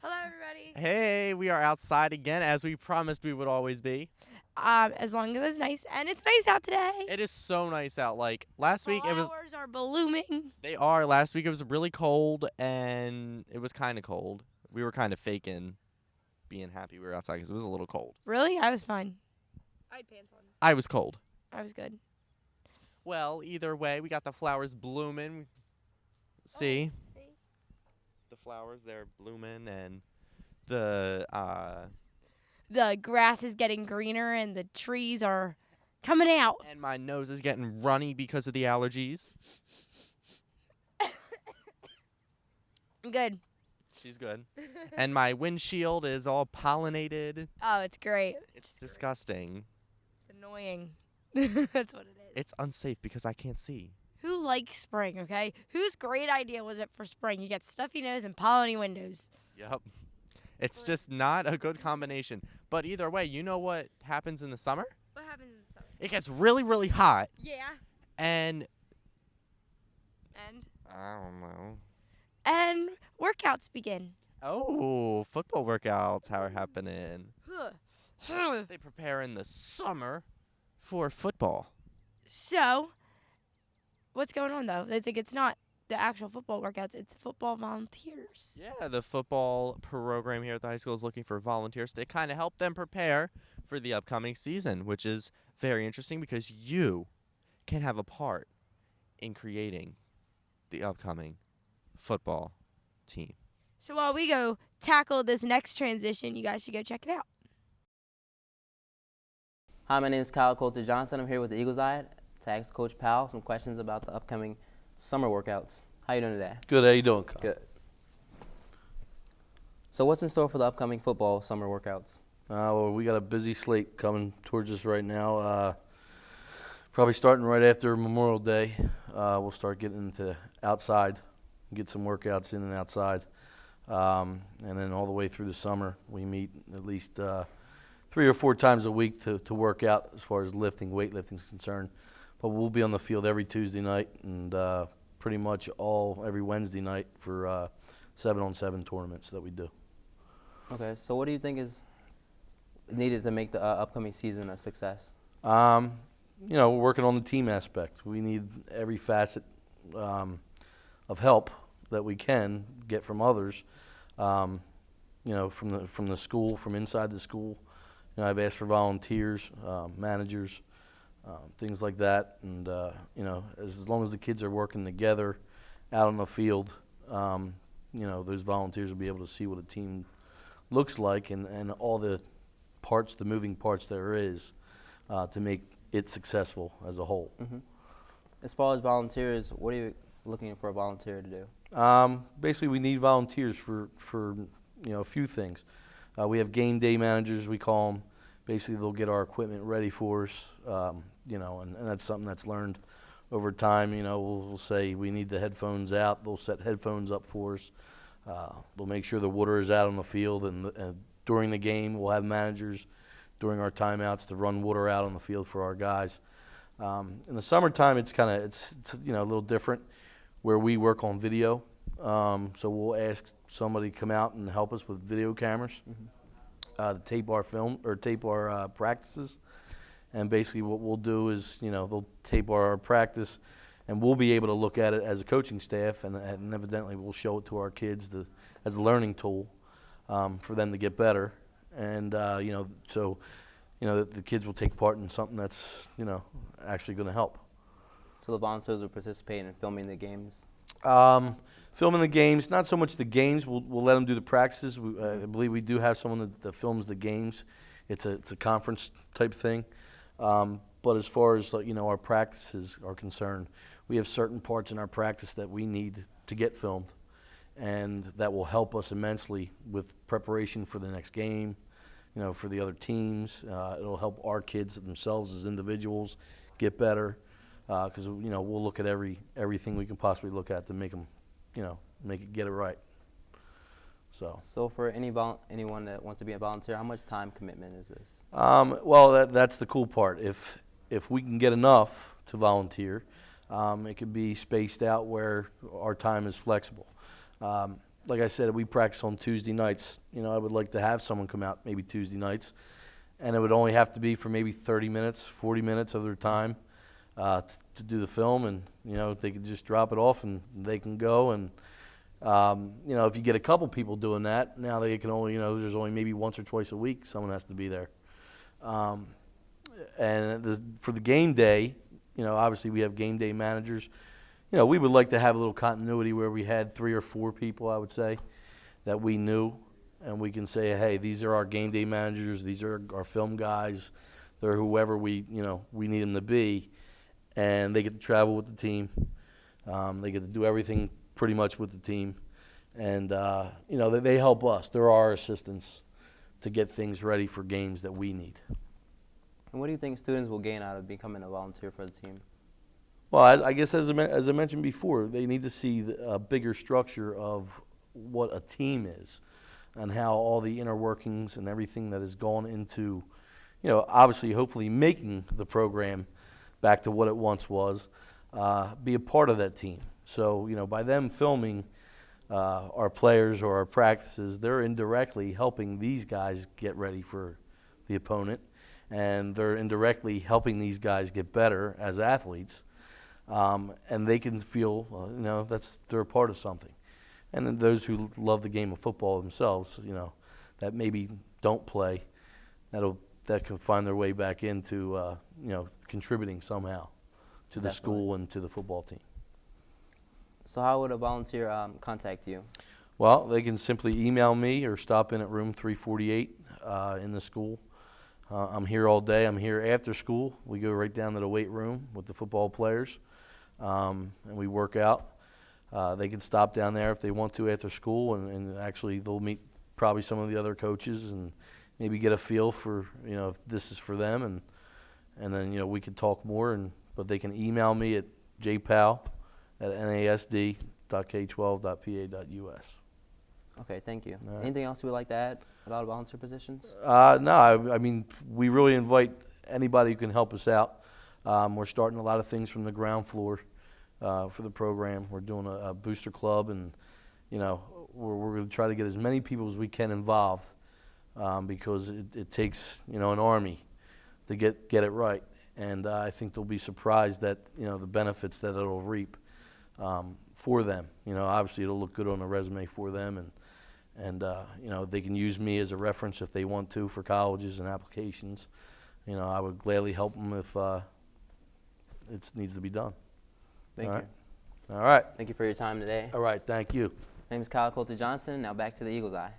Hello, everybody. Hey, we are outside again, as we promised we would always be. As long as it was nice, and it's nice out today. It is so nice out. Like last week, it was. Flowers are blooming. They are. Last week it was really cold, and it was kind of cold. We were kind of faking being happy we were outside because it was a little cold. Really? I was fine. I had pants on. I was cold. I was good. Well, either way, we got the flowers blooming. See? See? The flowers, they're blooming, and the The grass is getting greener, and the trees are coming out. and my nose is getting runny because of the allergies. Good. She's good. And my windshield is all pollinated. Oh, it's great. It's disgusting. It's annoying. That's what it is. It's unsafe because I can't see. Who likes spring, okay? Whose great idea was it for spring? You get stuffy nose and pollinated windows. Yep. It's just not a good combination. But either way, you know what happens in the summer? What happens in the summer? It gets really, really hot. Yeah. And And? I don't know. And workouts begin. Oh, football workouts are happening. So, They prepare in the summer for football. what's going on though? I think it's not the actual football workouts, it's football volunteers. Yeah, the football program here at the high school is looking for volunteers to kind of help them prepare for the upcoming season, which is very interesting because you can have a part in creating the upcoming football team. So while we go tackle this next transition, you guys should go check it out. Hi, my name is Kyle Coulter Johnson. I'm here with the Eagles Eye to ask Coach Powell some questions about the upcoming summer workouts. How you doing today? Good. How you doing, Kyle? Good. So what's in store for the upcoming football summer workouts? Well, we got a busy slate coming towards us right now. Probably starting right after Memorial Day. We'll start getting into outside, get some workouts in and outside. And then all the way through the summer, we meet at least 3 or 4 times a week to work out as far as weightlifting is concerned. But we'll be on the field every Tuesday night and pretty much every Wednesday night for 7-on-7 tournaments that we do. Okay, so what do you think is needed to make the upcoming season a success? We're working on the team aspect. We need every facet of help that we can get from others. From the school, from inside the school. I've asked for volunteers, managers, things like that. And as long as the kids are working together out on the field, those volunteers will be able to see what a team looks like and all the moving parts there is to make it successful as a whole. Mm-hmm. As far as volunteers, what are you looking for a volunteer to do? Basically, we need volunteers for a few things. We have game day managers, we call them. Basically, they'll get our equipment ready for us, and that's something that's learned over time. We'll say we need the headphones out. They'll set headphones up for us. They'll make sure the water is out on the field, and during the game, we'll have managers during our timeouts to run water out on the field for our guys. In the summertime, it's a little different, where we work on video. So we'll ask somebody to come out and help us with video cameras, to tape our film or tape our practices. And basically, what we'll do is, they'll tape our practice, and we'll be able to look at it as a coaching staff, and evidently we'll show it to our kids as a learning tool for them to get better. And the kids will take part in something that's actually going to help. So the volunteers will participate in filming the games? Filming the games, not so much the games. We'll let them do the practices. I believe we do have someone that films the games. It's a conference type thing. But as far as our practices are concerned, we have certain parts in our practice that we need to get filmed, and that will help us immensely with preparation for the next game. For the other teams, it'll help our kids themselves as individuals get better. Because we'll look at everything we can possibly look at to make them, get it right. So for anyone that wants to be a volunteer, how much time commitment is this? Well, that's the cool part. If we can get enough to volunteer, it can be spaced out where our time is flexible. like I said, we practice on Tuesday nights. I would like to have someone come out maybe Tuesday nights, and it would only have to be for maybe 30 minutes, 40 minutes of their time to do the film, and they could just drop it off and they can go. And if you get a couple people doing that, now they can only there's only maybe once or twice a week someone has to be there. For the game day, obviously we have game day managers. We would like to have a little continuity where we had 3 or 4 people, I would say, that we knew, and we can say, hey, these are our game day managers, these are our film guys, they're whoever we need them to be, and they get to travel with the team. They get to do everything pretty much with the team, and they help us. They're our assistants to get things ready for games that we need. And what do you think students will gain out of becoming a volunteer for the team? Well, I guess as I mentioned before, they need to see a bigger structure of what a team is and how all the inner workings and everything that has gone into, obviously, hopefully making the program back to what it once was, be a part of that team. So, by them filming our players or our practices, they're indirectly helping these guys get ready for the opponent, and they're indirectly helping these guys get better as athletes. And they can feel, they're a part of something. And then those who love the game of football themselves, that maybe don't play, that can find their way back into, contributing somehow to the school and to the football team. So how would a volunteer contact you? Well, they can simply email me or stop in at room 348 in the school. I'm here all day. I'm here after school. We go right down to the weight room with the football players, and we work out. They can stop down there if they want to after school, and actually they'll meet probably some of the other coaches and maybe get a feel for if this is for them, and then we can talk more. But they can email me at jpal@nasd.k12.pa.us. Okay, thank you. All right. Anything else you would like to add about volunteer positions? No, I mean, we really invite anybody who can help us out. We're starting a lot of things from the ground floor for the program. We're doing a booster club, and we're going to try to get as many people as we can involved because it takes an army to get it right. And I think they'll be surprised that the benefits that it'll reap for them. Obviously it'll look good on a resume for them, and they can use me as a reference if they want to for colleges and applications. I would gladly help them if it needs to be done. Thank All you. right. All right. Thank you for your time today. All right. Thank you. My name is Kyle Coulter Johnson. Now back to the Eagles Eye.